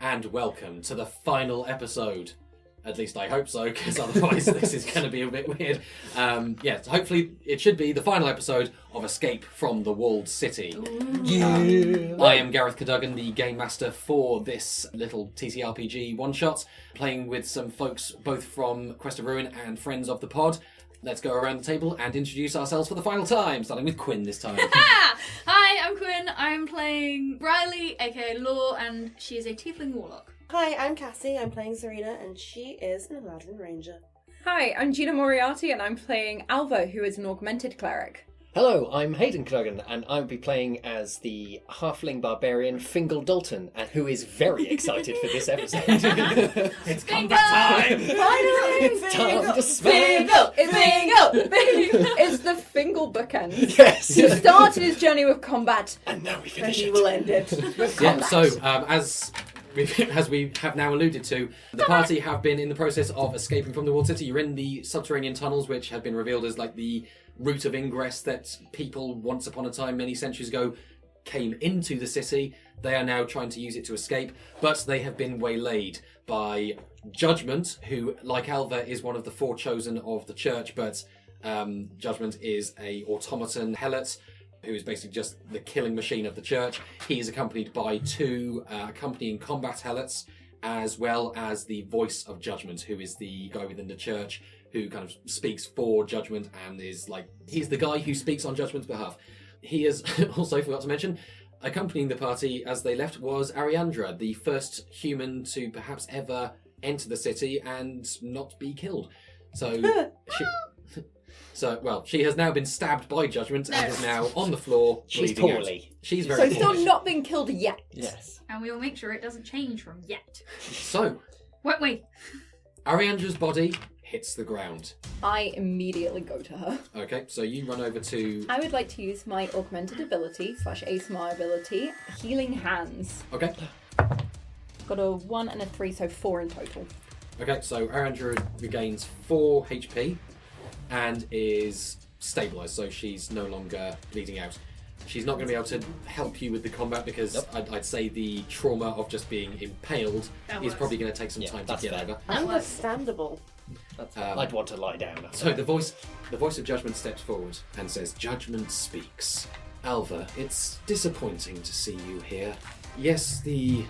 and welcome to the final episode. At least I hope so, because otherwise this is going to be a bit weird. Hopefully it should be the final episode of Escape from the Walled City. I am Gareth Cadogan, the Game Master for this little TTRPG one-shot, playing with some folks both from Quest of Ruin and friends of the pod. Let's go around the table and introduce ourselves for the final time, starting with Quinn this time. Hi, I'm Quinn. I'm playing Riley, aka Law, and she is a tiefling warlock. Hi, I'm Cassie. I'm playing Serena, and she is an Aladdin Ranger. Hi, I'm Gina Moriarty, and I'm playing Alva, who is an augmented cleric. Hello, I'm Haydn Cadogan, and I'll be playing as the halfling barbarian Fingal Dalton, and who is very excited for this episode. It's combat time! Finally! It's time to smash! It's the Fingal bookend. Yes! He started his journey with combat. And now we And finish he it. will end it with Yeah, combat. so as we have now alluded to, the party have been in the process of escaping from the Walled City. You're in the subterranean tunnels, which have been revealed as like the route of ingress that people once upon a time, many centuries ago, came into the city. They are now trying to use it to escape, but they have been waylaid by Judgement, who, like Alva, is one of the four chosen of the church, but Judgement is a automaton helot, who is basically just the killing machine of the church. He is accompanied by two accompanying combat helots, as well as the voice of Judgement, who is the guy within the church who kind of speaks for Judgement and is like, he's the guy who speaks on Judgment's behalf. He is also, forgot to mention, accompanying the party as they left was Ariandra, the first human to perhaps ever enter the city and not be killed. So she has now been stabbed by Judgement and is now on the floor, She's bleeding out. poorly. She's So very still poorly. not been killed yet. Yes. And we'll make sure it doesn't change from yet. So, Wait. Ariandra's body hits the ground. I immediately go to her. Okay, so you run over to... I would like to use my augmented ability / ASMR ability, Healing Hands. Okay. Got a 1 and a 3, so 4 in total. Okay, so Ariandra regains 4 HP and is stabilised, so she's no longer bleeding out. She's not going to be able to help you with the combat because I'd say the trauma of just being impaled is probably going to take some time to get over. Understandable. I'd want to lie down. So the voice of Judgement steps forward and says, "Judgement speaks. Alva, it's disappointing to see you here. Yes, the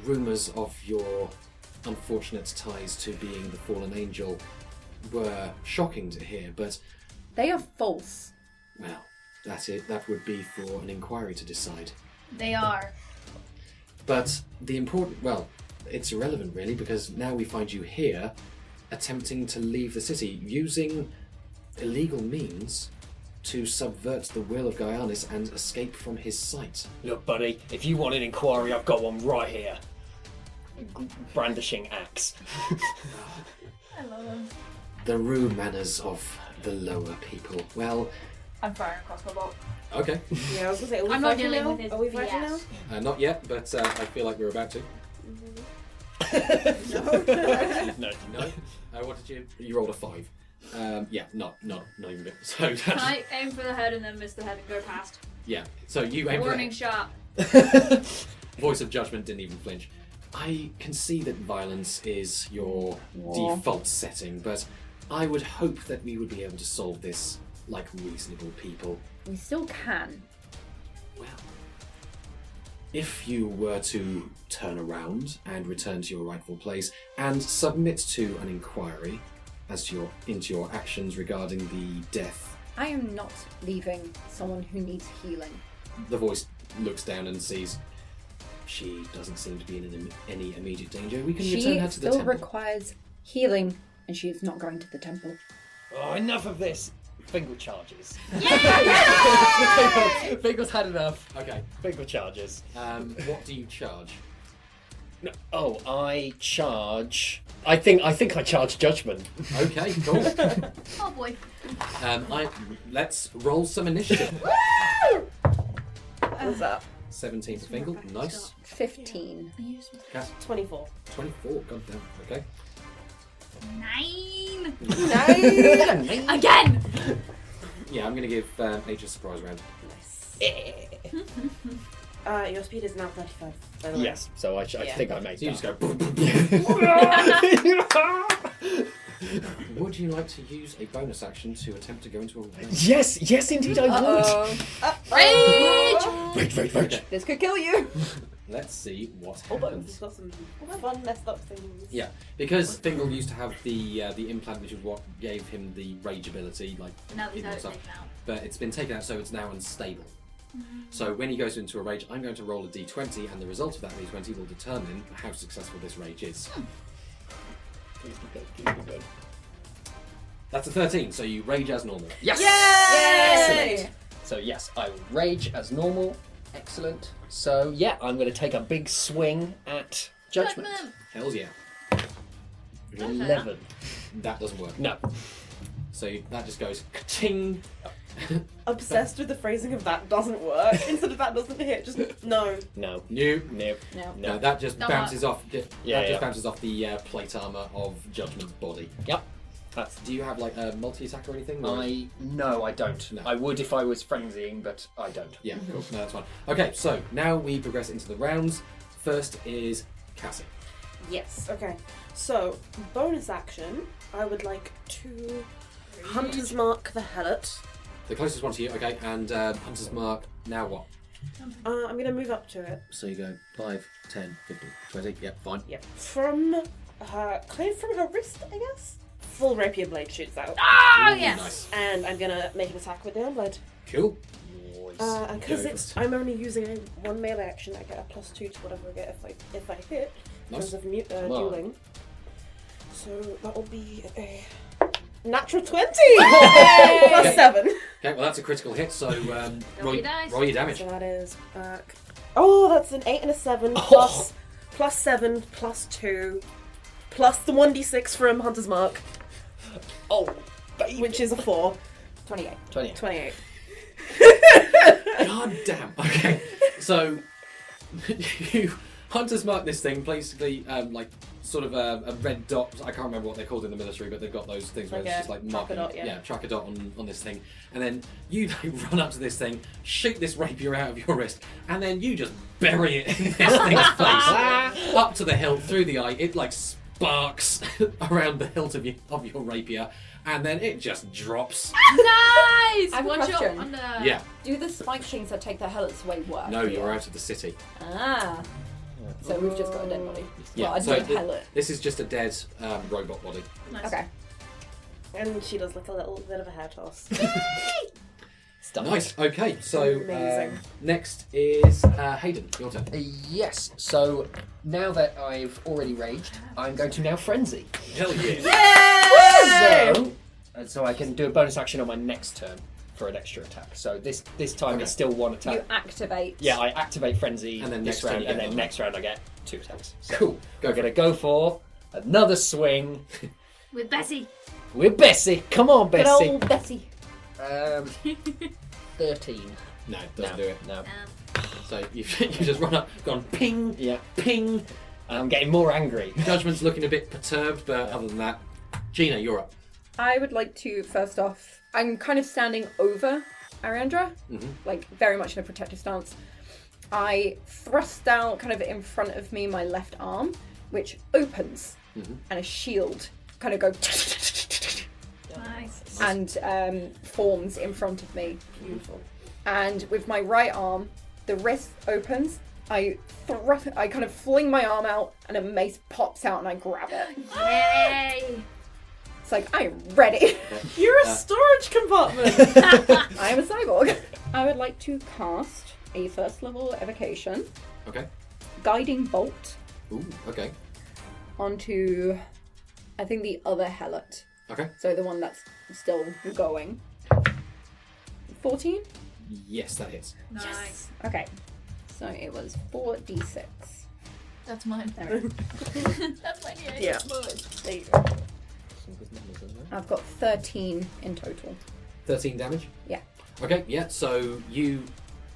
rumours of your unfortunate ties to being the fallen angel were shocking to hear, but They are false. well, that's it. That would be for an inquiry to decide. They are. But it's irrelevant really, because now we find you here attempting to leave the city using illegal means to subvert the will of Gaianis and escape from his sight." Look, buddy, if you want an inquiry, I've got one right here. Brandishing axe. I love them. The rude manners of the lower people. Well, I'm firing a crossbow bolt. okay. Yeah, I was going to say, are we I'm not fighting dealing now? with his Are we fighting BS. now? Not yet, but I feel like we're about to. No. No? What did you rolled a 5. Not even a bit. So Can I aim for the head and then miss the head and go past? yeah. So you aim for Warning shot. Voice of Judgement didn't even flinch. I can see that violence is your default setting, but I would hope that we would be able to solve this like reasonable people. We still can. Well, if you were to turn around and return to your rightful place and submit to an inquiry as to into your actions regarding the death, I am not leaving someone who needs healing. the voice looks down and sees she doesn't seem to be in any immediate danger. We can return She her to the still temple. requires healing, and she is not going to the temple. Oh, enough of this. Fingal charges. Yeah! Fingal's had enough. Okay. Fingal charges. What do you charge? No, I charge. I think I charge Judgement. Okay, cool. Oh boy. Let's roll some initiative. What's up? 17 for Fingal, nice. 15. Cass, 24. 24, goddamn, okay. 9. Nice! Again! Yeah, I'm going to give H a surprise round. Your speed is now 35, by the way. Yes, so I think I made So you that. just go. Would you like to use a bonus action to attempt to go into a rage? Yes, indeed I Rage! would. Rage. Okay, This could kill you. let's see what Although happens. he's got some fun messed up things. Yeah, because Fingal used to have the implant, which is what gave him the rage ability, like Now these hidden are stuff. taken out. But it's been taken out, so it's now unstable. So when he goes into a rage, I'm going to roll a d20, and the result of that d20 will determine how successful this rage is. Please be good. That's a 13, so you rage as normal. Yes! Yay! Excellent. So yes, I will rage as normal. Excellent. So yeah, I'm going to take a big swing at Judgment. Hells yeah. 11. That doesn't work. No. So that just goes ka-ting. Obsessed with the phrasing of that doesn't work. Instead of that doesn't hit, just no. No. Nope. No. No, that just Don't bounces off. Yeah. Bounces off the plate armor of Judgment's body. Yep. That's. Do you have like a multi-attack or anything? Or- No, I don't. No. I would if I was frenzying, but I don't. Yeah, cool. No, that's fine. Okay, so now we progress into the rounds. First is Cassie. Yes, okay. So, bonus action, I would like to Hunter's Mark the Helot. The closest one to you, okay, and Hunter's Mark, now what? I'm going to move up to it. So you go 5, 10, 15, 20, yep, fine. Yep. From her, clear from her wrist, I guess? Full rapier blade shoots out. Oh, Ooh, yes! Nice. And I'm going to make an attack with the blade. Cool. And because Go it's, first. I'm only using one melee action, I get a +2 to whatever I get if I hit. Nice. Because of on. dueling. So that will be a natural 20! Plus 7. Okay, well that's a critical hit, so roll your dice. your damage. So that is back. Oh, that's an 8 and a 7 Oh. plus 7 plus 2 plus the 1d6 from Hunter's Mark, Oh, baby. which is a 4. 28. 20. 28. God damn. Okay, so you Hunter's Mark this thing, basically like sort of a red dot. I can't remember what they're called in the military, but they've got those things where Like it's a just like tracker marking, dot, yeah. tracker dot on this thing, and then you like, run up to this thing, shoot this rapier out of your wrist, and then you just bury it in this thing's face, up to the hilt, through the eye. It like sparks around the hilt of your rapier, and then it just drops. Nice! I have a One shot question. under. Yeah, Do the spike things that take their helots away work? no, you're out of the city. Ah. So we've just got a dead body. Yeah, Well, a so dead helot. this is just a dead robot body. Nice. Okay. And she does like a little bit of a hair toss. Stunned. Nice. Okay, so Amazing. next is Haydn. Your turn. Yes, so now that I've already raged, I'm going to now frenzy. Hell yeah! So I can do a bonus action on my next turn for an extra attack. So this time Okay. it's still one You attack. activate. Yeah, I activate frenzy And then this next turn round, you and get then another. next round I get 2 attacks. So Cool. we're going to go for another swing With Bessie. with Bessie. Come on, Good Bessie. old Bessie. 13. No, it doesn't No, do it. no. So you just run up, gone ping, Yeah, ping. I'm getting more angry. Judgment's looking a bit perturbed, but other than that, Gina, you're up. I would like to, first off, I'm kind of standing over Ariandra, like very much in a protective stance. I thrust down kind of in front of me my left arm, which opens, and a shield kind of go Nice. and forms in front of me. Beautiful. And with my right arm, the wrist opens. I kind of fling my arm out, and a mace pops out, and I grab it. Yay! It's like I'm ready. You're a storage compartment! I am a cyborg. I would like to cast a first level evocation, Okay. guiding bolt, Ooh. Okay. onto, I think, the other helot. Okay. So the one that's still going. 14? Yes, that hits. Nice. Okay. So it was 4d6. That's mine. There. That's mine, yeah. Yeah. There you go. I've got 13 in total. 13 damage. Yeah. Okay. Yeah. So you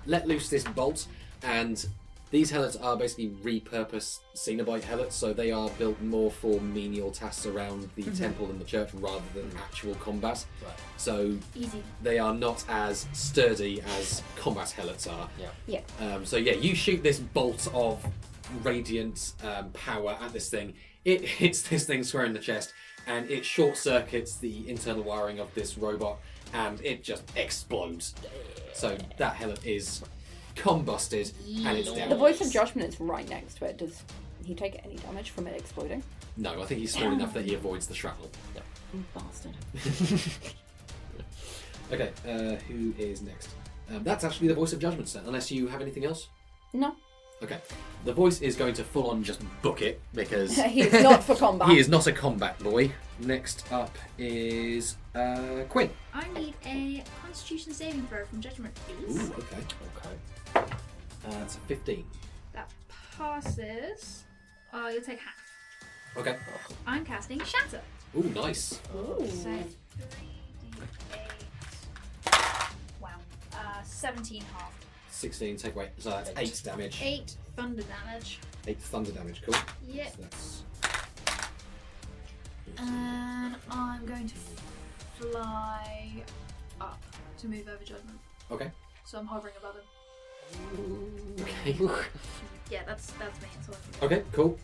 let loose this bolt, and These helots are basically repurposed Cenobite helots, so they are built more for menial tasks around the temple and the church rather than actual combat. Right. So Easy. they are not as sturdy as combat helots are. Yeah. So yeah, you shoot this bolt of radiant power at this thing. It hits this thing square in the chest, and it short circuits the internal wiring of this robot, and it just explodes. So that helot is combusted, and it's down. The voice of Judgement is right next to it. Does he take any damage from it exploding? No, I think he's small enough that he avoids the shrapnel. Bastard. Okay, who is next? That's actually the voice of Judgment set, unless you have anything else. No. Okay, the voice is going to full on just book it because He's not for combat. he is not a combat boy. Next up is Quinn. I need a Constitution saving throw from Judgement, please. Ooh, okay. It's a 15. That passes. You'll take half. Okay. I'm casting Shatter. Ooh, nice. So 3d8. Wow. 17 half. 16, take away. So that's 8 damage. 8 thunder damage. 8 thunder damage, cool. Yep. So that's... And I'm going to fly up to move over Judgment. Okay. So I'm hovering above him. Okay. Yeah, that's me. That's all I can do. Okay, cool.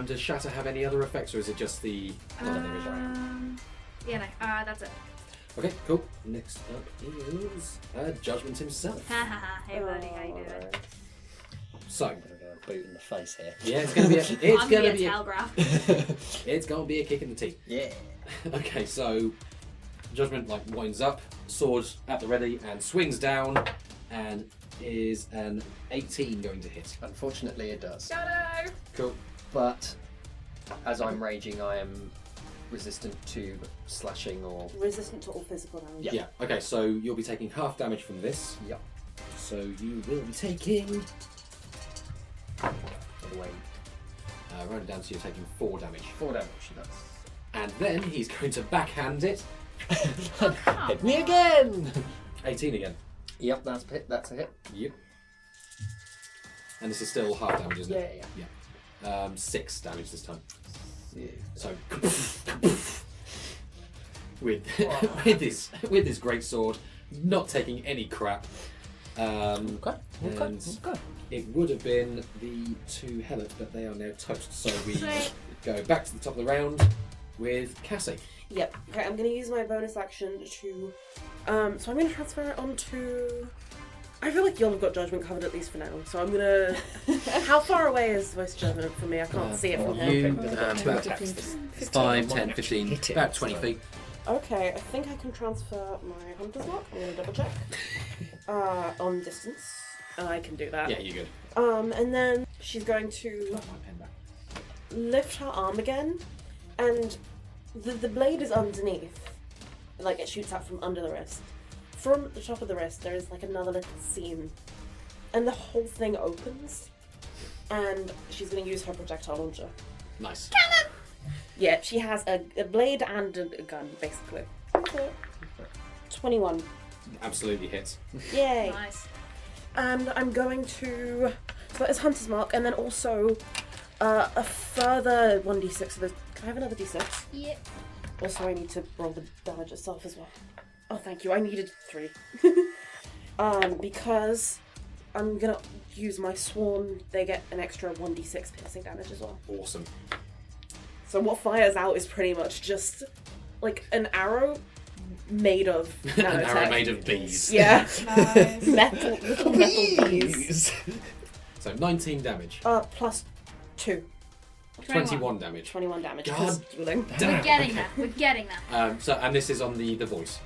Does Shatter have any other effects, or is it just the... Yeah, no. That's it. Okay, cool. Next up is Judgment himself. Ha ha ha. Hey buddy, how you doing? So, I'm gonna go boot in the face here. yeah, it's gonna be a, I'm gonna be a telegraph. it's gonna be a kick in the teeth. Yeah. Okay, so Judgment winds up, sword at the ready, and swings down, and is an 18 going to hit. Unfortunately, it does. Shadow. Cool. But as I'm raging, I am resistant to slashing or. Resistant to all physical damage. Yeah. Okay, so you'll be taking half damage from this. Yep. So you will be taking. Wait. Round it down, so you're taking 4 damage. 4 damage. That's. And then he's going to backhand it. Hit me again. 18 again. Yep, that's a hit. Yep. And this is still half damage, isn't it? Yeah. 6 damage this time. Yeah. So with with this great sword, not taking any crap. Okay. And it would have been the 2 helots, but they are now toast. So we go back to the top of the round with Cassie. Yep. Okay, I'm going to use my bonus action to... so I'm going to transfer it onto... I feel like you'll have got Judgment covered at least for now. So I'm going to... How far away is Voice of Judgment from me? I can't see it from here. You, about 5, 10, 15, Hit it. about 20 feet. Okay, I think I can transfer my Hunter's Mark. I'm going to double check. On distance. I can do that. Yeah, you're good. And then she's going to Got my pen back. lift her arm again, and the blade is underneath. Like, it shoots out from under the wrist. From the top of the wrist, there is like another little seam, and the whole thing opens, and she's going to use her projectile launcher. Nice. Yeah, she has a blade and a gun, basically. 21. Absolutely hits. Yay! Nice. And I'm going to... So that is Hunter's Mark, and then also a further 1d6 of the... Can I have another d6? Yep. Also, I need to roll the damage itself as well. Oh, thank you. I needed 3. Because I'm gonna use my swarm. They get an extra 1d6 piercing damage as well. Awesome. So what fires out is pretty much just like an arrow made of An nanotech. arrow made of bees. Yeah. Nice. Little metal bees. So 19 damage. Plus 2. 21 damage. 21 damage. God 'cause dueling. We're getting there. We're getting there. And this is on the voice.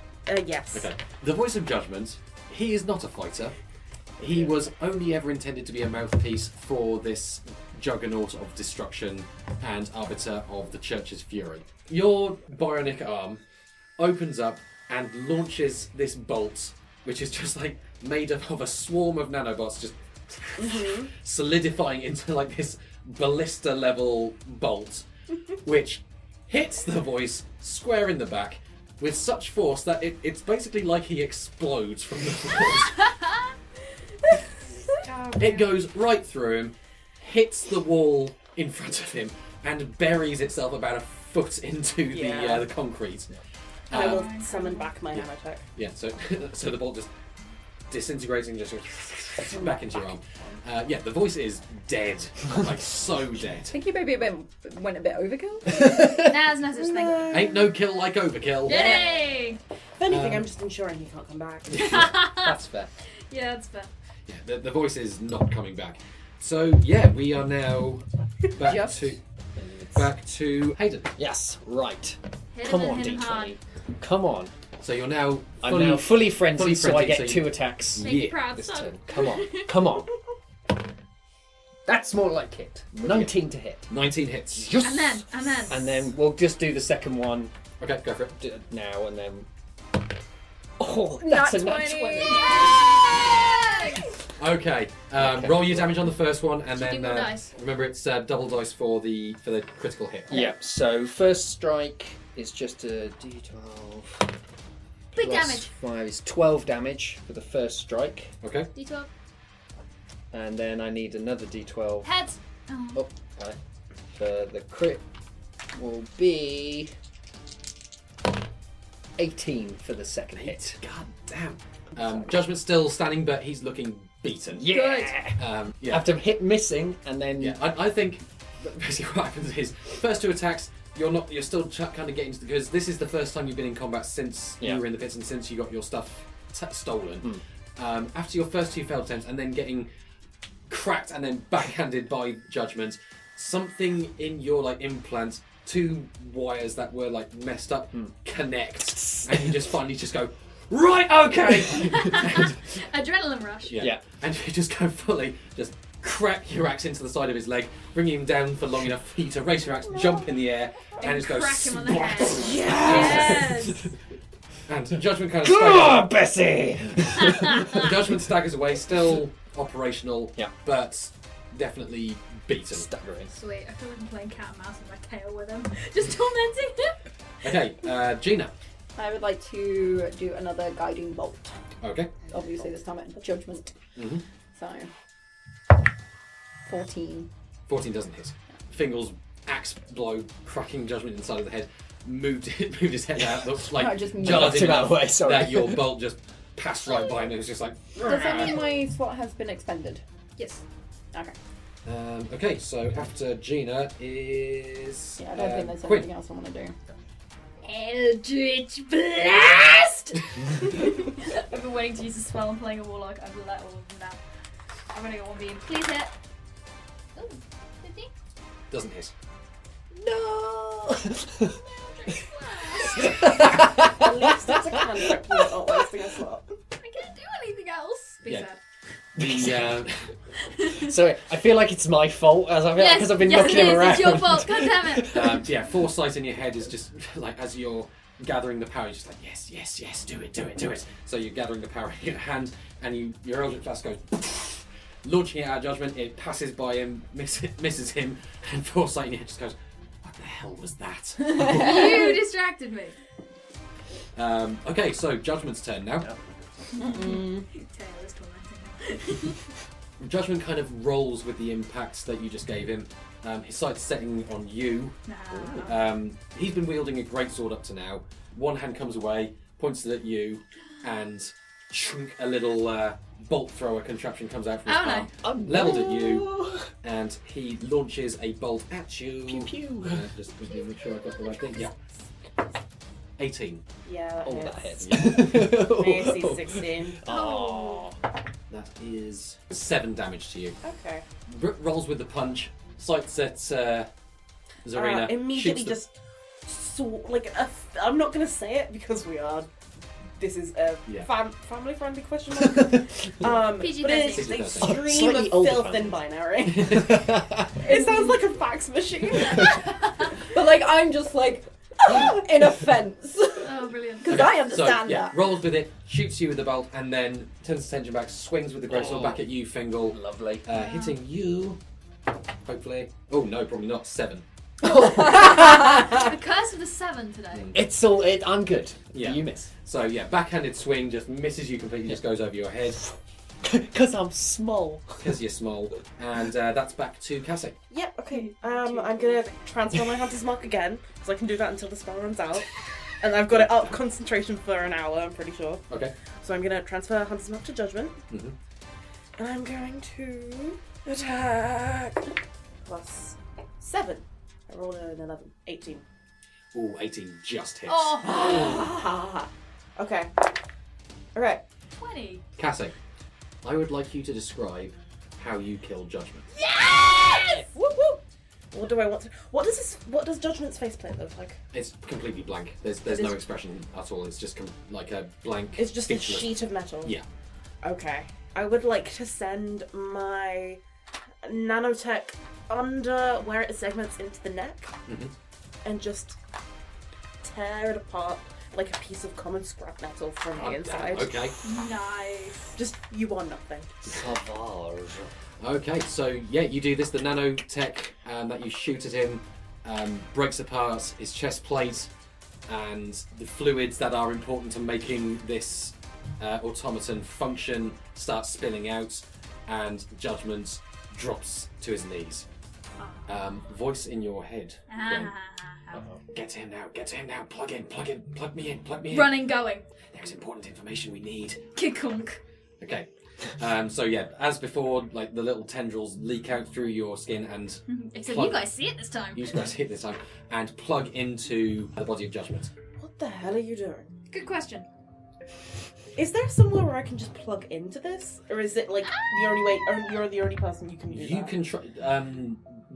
Yes. Okay. The voice of Judgment, he is not a fighter. He was only ever intended to be a mouthpiece for this juggernaut of destruction and arbiter of the church's fury. Your bionic arm opens up and launches this bolt, which is just like made up of a swarm of nanobots, just solidifying into like this ballista level bolt, which hits the voice square in the back with such force that it's basically like he explodes from the force. It goes right through him, hits the wall in front of him, and buries itself about a foot into the concrete. I will summon back my nanotech. Yeah, so the bolt just disintegrating, just back into your arm. The voice is dead, like so dead. I think you maybe went a bit overkill. There's no such thing. Ain't no kill like overkill. Yay! If anything, I'm just ensuring he can't come back. That's fair. Yeah, that's fair. Yeah, the voice is not coming back. So yeah, we are now back to Haydn. Yes, right. Hit Come him on, and hit him D20. hard. Come on. So you're now I'm now fully frenzied, fully so I frenzied, get so 2 attacks Make you Yeah, proud, this son. turn. Come on. Come on. That's more like hit. 19 to hit. 19 hits. Yes! And then. And then we'll just do the second one Okay, go for it. now and then... Oh, that's a nat 20. Yay! Okay, roll your damage on the first one, and Should then do more dice. remember it's double dice for the critical hit. Yeah, so first strike is just a d12. Big plus damage. 5 is 12 damage for the first strike. Okay. D12. And then I need another d12. Heads. Oh. Oh, okay. For the crit will be 18 for the second hit. God damn. Judgment's still standing, but he's looking beaten. Yeah! Yeah. After hit missing, and then... Yeah, I think basically what happens is first 2 attacks. You're still kind of getting because this is the first time you've been in combat since you were in the pits and since you got your stuff stolen. After your first 2 failed attempts and then getting cracked and then backhanded by Judgment, something in your like implant, 2 wires that were like messed up connect, and you just finally just go right, okay. Adrenaline rush. Yeah. And you just go fully just crack your axe into the side of his leg, bringing him down for long enough for you to raise your axe, jump in the air, and just go crack him on the head. splat. Yes. And Judgment kind of Good on, staggers. Bessie! Judgment staggers away, still operational, Yeah. but definitely beaten. Staggering. Sweet. I feel like I'm playing cat and mouse with my tail with him, just tormenting him. Okay, Gina. I would like to do another guiding bolt. Okay. Obviously, this time at Judgment. Mm-hmm. So, 14. 14 doesn't hit. Fingal's axe blow, cracking Judgment inside of the head, moved his head out, looked like I just jarred knocked him out of the way, enough sorry. that your bolt just passed right by him. It was just like. Does that mean my SWAT has been expended? Yes. Okay. Okay, so after Gina is Yeah, I don't think there's Quinn. anything else I want to do. Eldritch Blast! I've been waiting to use the spell. I'm playing a warlock. I've let all of them down. I'm gonna go 1 beam. Please hit. Ooh, 50. Doesn't hit. No! Eldritch Blast. At least it's a cantrip, not wasting a slot. I can't do anything else. Be Yeah. sad. The Sorry, I feel like it's my fault as I feel Yes, because I've been yes, knocking it him is. around. It's your fault. God damn it. foresight in your head is just like as you're gathering the power, you're just like yes, do it. So you're gathering the power in your hand, and your Eldritch Blast goes launching it out of Judgment. It passes by him, misses him, and foresight in your head just goes, "What the hell was that?" You distracted me. Okay, so Judgment's turn now. Tail is tormenting me. Judgment kind of rolls with the impacts that you just gave him. His sight's setting on you. Nah. He's been wielding a great sword up to now. One hand comes away, points it at you, and a little bolt thrower contraption comes out from his Oh, palm, no. leveled at you, and he launches a bolt at you. Pew pew. Just to make sure I got the right thing. Yeah. 18. Yeah, that Oh, hits. that hits. My AC 16. Oh. That is 7 damage to you. Okay. Rolls with the punch, sights at Zarina. Immediately shoots I'm not going to say it because this is a Yeah. family friendly question mark. PG-13. But it's PG-13. extreme Slightly of older filth family. and binary. It sounds like a fax machine. But like, I'm just like, in offence. Oh, brilliant. Because I So, understand yeah, that. rolls with it, shoots you with the bolt, and then turns his attention back, swings with the greatsword back at you, Fingal, Lovely. hitting you. Hopefully. Oh no, probably not. 7. The curse of the 7 today. It's all. I'm good. Yeah. You miss. So yeah, backhanded swing just misses you completely, just goes over your head. Because I'm small. Because you're small. And that's back to Cassie. Yep, okay. I'm gonna transfer my Hunter's Mark again, so I can do that until the spell runs out. And I've got it up concentration for an hour, I'm pretty sure. Okay. So I'm gonna transfer Hunter's Mark to Judgment. Mm-hmm. And I'm going to attack plus 7. I rolled an 11. 18. Ooh, 18 just hits. Oh, Okay. Alright. 20. Cassie, I would like you to describe how you kill Judgment. Yes! Whoop whoop! What do I want to... What does Judgment's faceplate look like? It's completely blank. There's It no is- expression at all. It's just like a blank. It's just a featureless- sheet of metal. Yeah. Okay. I would like to send my nanotech under where it segments into the neck Mm-hmm. and just tear it apart like a piece of common scrap metal from the inside. Okay. Nice. Just, you are nothing. Savage. Okay, so yeah, you do this. The nanotech that you shoot at him breaks apart his chest plate, and the fluids that are important to making this automaton function start spilling out, and Judgment drops to his knees. Voice in your head. Quinn. Get to him now, plug me in. Running, going. There's important information we need. Kikunk. Okay. So yeah, as before, like the little tendrils leak out through your skin and Except Plug. you guys see it this time. you guys hit this time and plug into the body of Judgment. What the hell are you doing? Good question. Is there somewhere where I can just plug into this? Or is it like the only way, or you're the only person you can do You that? can try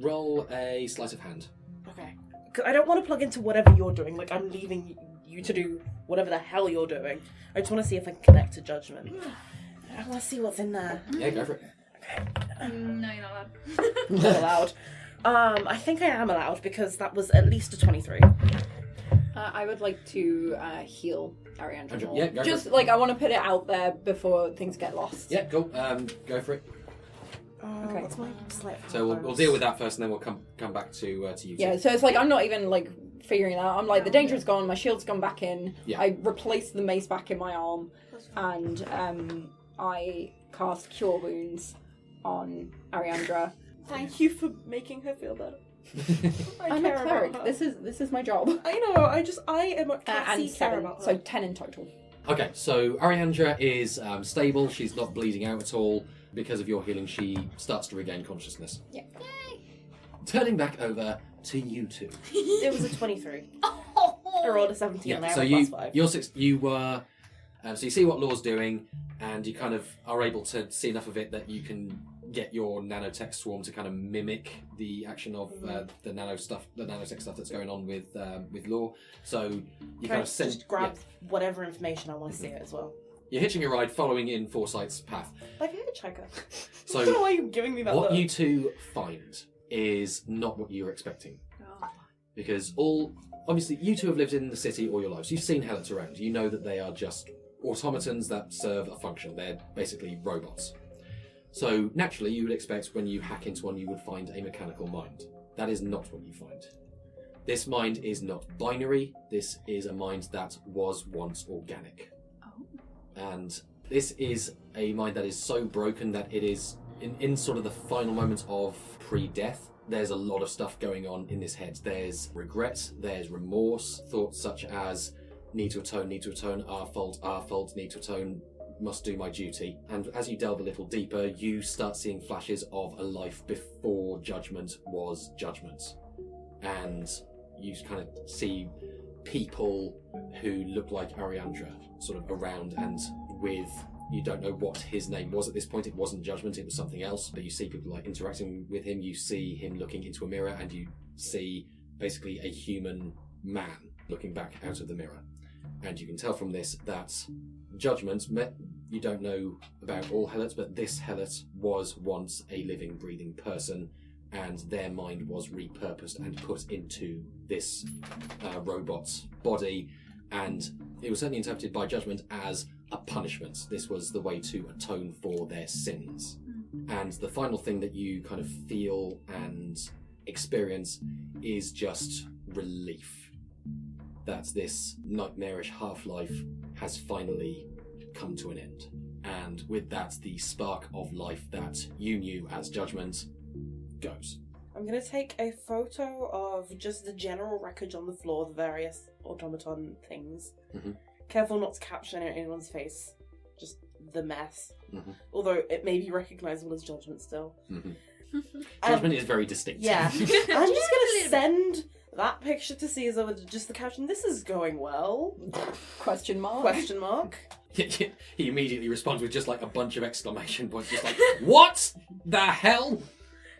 roll a sleight of hand. Okay. 'Cause I don't want to plug into whatever you're doing. Like, I'm leaving you to do whatever the hell you're doing. I just want to see if I can connect to Judgment. I want to see what's in there. Yeah, go for it. No, you're not allowed. Not allowed. I think I am allowed because that was at least a 23. I would like to heal Ariandra more. Yeah, go for Just it. like I want to put it out there before things get lost. Yeah, cool. Go for it. Okay. What's my sleight of So we'll hand? deal with that first, and then we'll come back to you two. Yeah, so it's like I'm not even like figuring it out. I'm like the danger's gone, my shield's gone back in. Yeah. I replaced the mace back in my arm, and I cast Cure Wounds on Ariandra. Thank you for making her feel better. I'm a care about cleric. her. This is my job. I know. I am a And Cassie care 7, about her. so 10 in total. Okay, so Ariandra is stable. She's not bleeding out at all. Because of your healing, she starts to regain consciousness. Yeah. Turning back over to you two. It was a 23. I rolled a 17 and I so have a you, plus 5. you're six. You were. So you see what Law's doing, and you kind of are able to see enough of it that you can get your nanotech swarm to kind of mimic the action of the nanotech stuff that's going on with Law. So you Can kind I of send. just grab whatever information I want to see it as well? You're hitching a ride, following in Foresight's path. Like a hitchhiker. So I don't know why you're giving me that what look. you two find is not what you were expecting. Because obviously, you two have lived in the city all your lives. You've seen helots around. You know that they are just automatons that serve a function. They're basically robots. So naturally, you would expect when you hack into one, you would find a mechanical mind. That is not what you find. This mind is not binary. This is a mind that was once organic. And this is a mind that is so broken that it is in sort of the final moments of pre-death. There's a lot of stuff going on in this head. There's regret, there's remorse, thoughts such as need to atone, our fault, need to atone, must do my duty. And as you delve a little deeper, you start seeing flashes of a life before Judgment was Judgment. And you kind of see people who look like Ariandra sort of around, and with, you don't know what his name was at this point. It wasn't Judgment, it was something else. But you see people like interacting with him. You see him looking into a mirror, and you see basically a human man looking back out of the mirror. And you can tell from this that Judgment, you don't know about all helots, but this helot was once a living, breathing person, and their mind was repurposed and put into this robot's body, and it was certainly interpreted by Judgment as a punishment. This was the way to atone for their sins. And the final thing that you kind of feel and experience is just relief that this nightmarish half-life has finally come to an end. And with that, the spark of life that you knew as Judgement goes. I'm going to take a photo of just the general wreckage on the floor, the various automaton things. Mm-hmm. Careful not to capture anyone's face. Just the mess. Mm-hmm. Although it may be recognisable as Judgement still. Mm-hmm. Judgement is very distinctive. Yeah. I'm just going to send that picture to Caesar with just the caption, "This is going well?" Question mark. Question mark. He immediately responds with just like a bunch of exclamation points, just like, "What the hell?"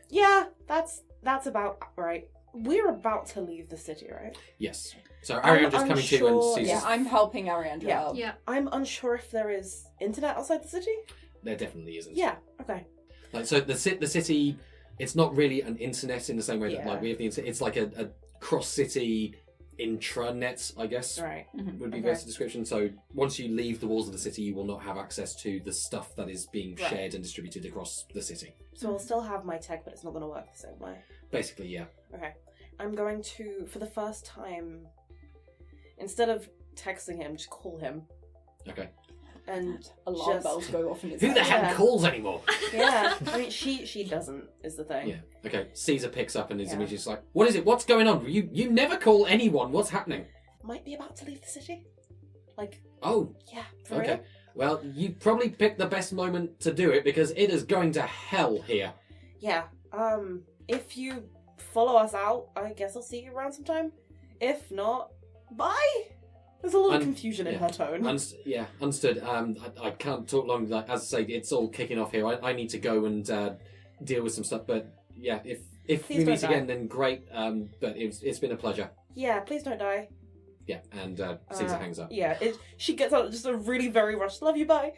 Yeah, that's about right. We're about to leave the city, right? Yes. So Ariandra's I'm coming to you and unsure- Caesar's... Yeah, I'm helping Ariandra Yeah. out. Yeah. I'm unsure if there is internet outside the city. There definitely isn't. Yeah, okay. Like, so the city, it's not really an internet in the same way that Yeah. like we have the internet. It's like a cross-city intranet, I guess, Right. would be Okay. best description. So once you leave the walls of the city, you will not have access to the stuff that is being Right. shared and distributed across the city. So I'll still have my tech, but it's not going to work the same way. Basically, yeah. Okay. I'm going to, for the first time, instead of texting him, just call him. Okay. And Alarm just... bells go off in his Who the head. hell Yeah. calls anymore? Yeah. I mean, she doesn't, is the thing. Yeah. Okay. Caesar picks up and is Yeah. immediately just like, "What is it? What's going on? You never call anyone. What's happening?" Might be about to leave the city. Like, Oh, yeah, for okay. real. Well, you probably picked the best moment to do it because it is going to hell here. Yeah. If you follow us out, I guess I'll see you around sometime. If not, bye! There's a lot of confusion in yeah. her tone. Understood. I can't talk long. Like, as I say, it's all kicking off here. I need to go and deal with some stuff. But yeah, if Please we don't meet die. again, then great. But it's been a pleasure. Yeah, please don't die. Yeah, and Caesar hangs up. Yeah, she gets out just a really very rushed, "Love you, bye,"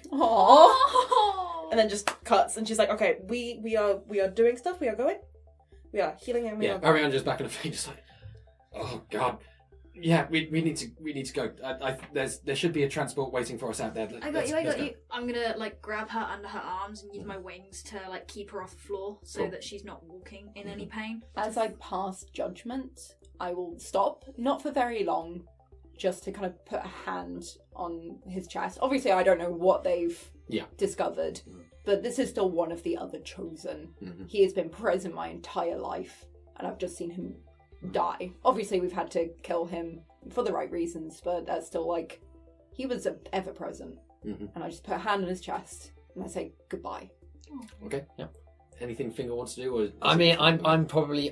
Aww. Oh! and then just cuts. And she's like, "Okay, we are doing stuff. We are going. We are healing, and we Yeah, are going." Ariandra's back in the face, just like, "Oh God, yeah, we need to go. There should be a transport waiting for us out there. I got you. I'm gonna like grab her under her arms and use my wings to like keep her off the floor so Cool. that she's not walking in any pain. As I pass Judgement, I will stop, not for very long, just to kind of put a hand on his chest. Obviously, I don't know what they've discovered, but this is still one of the other chosen. Mm-hmm. He has been present my entire life, and I've just seen him die. Obviously, we've had to kill him for the right reasons, but that's still like, he was ever present. Mm-hmm. And I just put a hand on his chest, and I say goodbye. Okay. Yeah. Anything Finger wants to do? Or I mean, I'm probably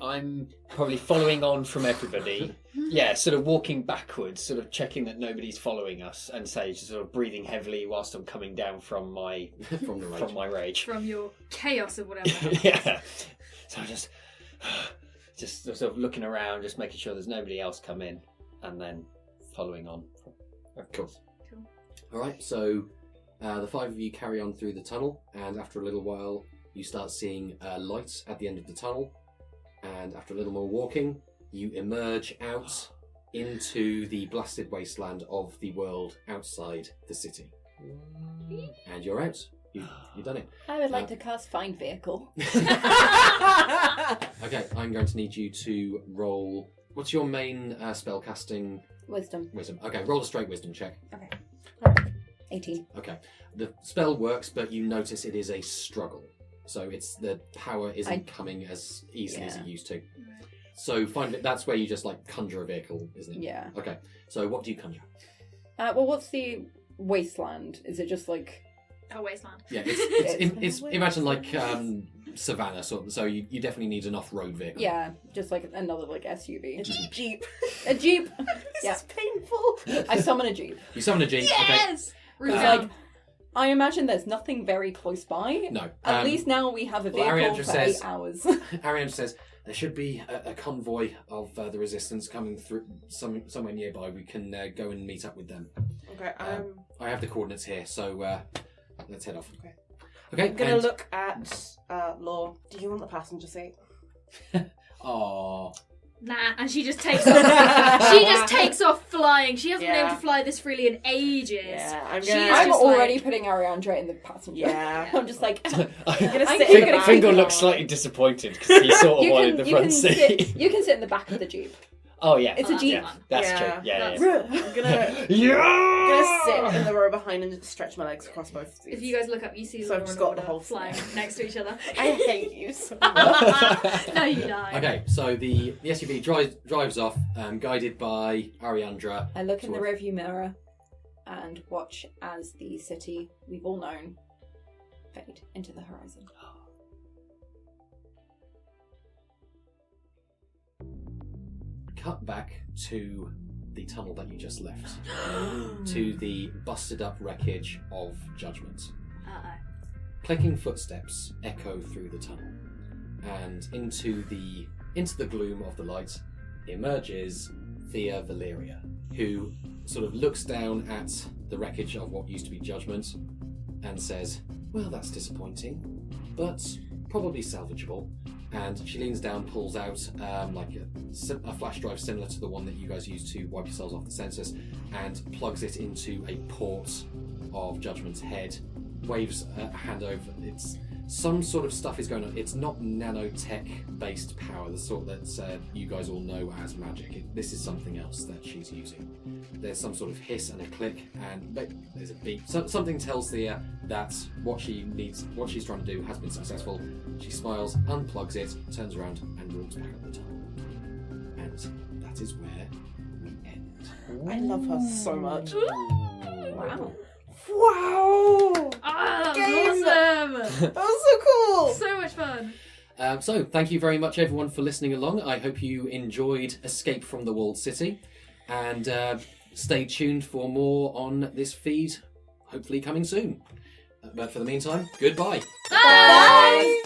following on from everybody. Yeah, sort of walking backwards, sort of checking that nobody's following us, and just sort of breathing heavily whilst I'm coming down from my from the rage. from my rage. From your chaos or whatever. Yeah. So I'm just sort of looking around, just making sure there's nobody else come in, and then following on. Cool. All right. So the five of you carry on through the tunnel, and after a little while, you start seeing lights at the end of the tunnel, and after a little more walking, you emerge out into the blasted wasteland of the world outside the city. And you're out. You've done it. I would like to cast Find Vehicle. Okay, I'm going to need you to roll... What's your main spell casting? Wisdom. Wisdom. Okay, roll a straight wisdom check. 18. Okay. The spell works, but you notice it is a struggle. So it's the power isn't coming as easily as it used to. So that's where you just like conjure a vehicle, isn't it? Yeah. Okay. So what do you conjure? Well, what's the wasteland? Is it just like... A wasteland. Yeah, it's imagine like savannah sort of. So you definitely need an off-road vehicle. Yeah, just like another like SUV. It's a jeep. A Jeep! This is painful. I summon a Jeep. You summon a Jeep. Yes! It's like, I imagine there's nothing very close by. Okay. No. At least now we have a well, vehicle Ariandra for says- 8 hours. Ariandra says there should be a convoy of the resistance coming through somewhere nearby. We can go and meet up with them. Okay, I have the coordinates here, so let's head off. Okay. Okay. I'm gonna look at Law. Do you want the passenger seat? Oh. Nah, and she just takes off. She just takes off flying. She hasn't been Yeah. able to fly this freely in ages. Yeah, I'm She gonna. is I'm just already like- putting Ariandra in the passenger. Yeah. I'm just like... gonna I'm sit in gonna the back. Fingal of the looks car. slightly disappointed because he sort of wanted the front seat. You can sit in the back of the Jeep. Oh yeah, It's a that's jeep. fun. That's Yeah. true. Yeah, That's- yeah. I'm gonna Yeah. sit in the row behind and just stretch my legs across both seats. If you guys look up, you see So Laura I've and just got the Order whole flying next to each other. I hate you so much. No, you don't. Okay, so the SUV drives off, guided by Ariandra. I look in the Sort rearview mirror and watch as the city we've all known fade into the horizon. Cut back to the tunnel that you just left, to the busted up wreckage of Judgement. Uh-oh. Clicking footsteps echo through the tunnel, and into the gloom of the light emerges Thea Valeria, who sort of looks down at the wreckage of what used to be Judgement and says, "Well, that's disappointing, but probably salvageable." And she leans down, pulls out like a flash drive similar to the one that you guys used to wipe yourselves off the census, and plugs it into a port of Judgment's head. Waves a hand over. It's some sort of stuff is going on. It's not nanotech-based power, the sort that you guys all know as magic. This is something else that she's using. There's some sort of hiss and a click, and there's a beep. Something tells Thea that what she's trying to do has been successful. She smiles, unplugs it, turns around, and walks back up the tunnel. And that is where we end. I love her so much. Wow. Wow! Ah, Game. that's awesome! That was so cool! So much fun. So, thank you very much, everyone, for listening along. I hope you enjoyed Escape from the Walled City, and stay tuned for more on this feed, hopefully coming soon. But for the meantime, goodbye. Bye!